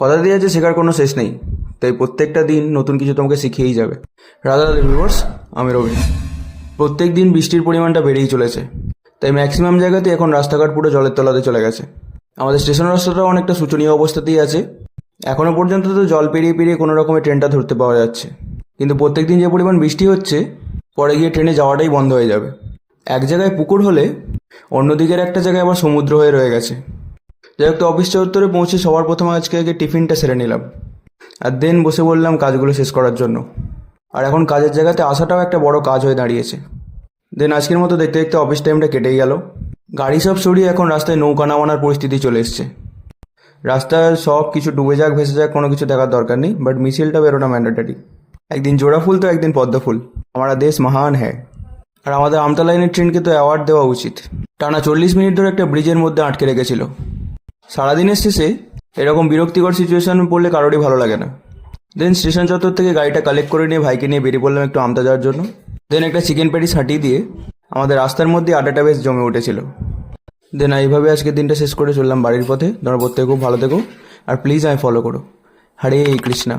কথা দিয়ে আছে শেখার কোনো শেষ নেই, তাই প্রত্যেকটা দিন নতুন কিছু তোমাকে শিখিয়েই যাবে। রাধা রাধে ভিউয়ার্স, আমি রবি। প্রত্যেক দিন বৃষ্টির পরিমাণটা বেড়েই চলেছে, তাই ম্যাক্সিমাম জায়গাতে এখন রাস্তাঘাট পুরো জলের তলাতে চলে গেছে। আমাদের স্টেশন রাস্তাটাও অনেকটা শোচনীয় অবস্থাতেই আছে। এখনও পর্যন্ত তো জল পেরিয়ে পেরিয়ে কোনো রকমের ট্রেনটা ধরতে পাওয়া যাচ্ছে, কিন্তু প্রত্যেক দিন যে পরিমাণ বৃষ্টি হচ্ছে, পরে গিয়ে ট্রেনে যাওয়াটাই বন্ধ হয়ে যাবে। এক জায়গায় পুকুর হলে অন্যদিকের একটা জায়গায় আবার সমুদ্র হয়ে রয়ে গেছে। যাই হোক, তো অফিস চত্বরে পৌঁছে সবার প্রথমে আজকে আগে টিফিনটা সেরে নিলাম, আর দেন বসে বললাম কাজগুলো শেষ করার জন্য। আর এখন কাজের জায়গাতে আসাটাও একটা বড় কাজ হয়ে দাঁড়িয়েছে। দেন আজকের মতো দেখতে দেখতে অফিস টাইমটা কেটেই গেল। গাড়ি সব সরিয়ে এখন রাস্তায় নৌকা নামানোর পরিস্থিতি চলে এসছে। রাস্তায় সব কিছু ডুবে যাক ভেসে যাক কোনো কিছু দেখার দরকার নেই, বাট মিছিলটা বেরোনা ম্যান্ডেটারি। একদিন জোড়া ফুল তো একদিন পদ্ম ফুল। हमारा দেশ মহান হ্যাঁ। আর আমাদের আমতা লাইনের ট্রেনকে তো অ্যাওয়ার্ড দেওয়া উচিত। টানা 40 মিনিট ধরে একটা ব্রিজের মধ্যে আটকে রেখেছিল। সারাদিনের শেষে এরকম বিরক্তিকর সিচুয়েশন পড়লে কারোরই ভালো লাগে না। দেন স্টেশন চত্বর থেকে গাড়িটা কালেক্ট করে নিয়ে ভাইকে নিয়ে বেরিয়ে পড়লাম একটু আমতা যাওয়ার জন্য। দেন একটা চিকেন প্যাটিস হাঁটিয়ে দিয়ে আমাদের রাস্তার মধ্যে আড্ডাটা বেশ জমে উঠেছিল। দেন এইভাবে আজকের দিনটা শেষ করে চললাম বাড়ির পথে। তোমরা প্রত্যেকে খুব ভালো থেকো, আর প্লিজ আমি ফলো করো। হরে কৃষ্ণা।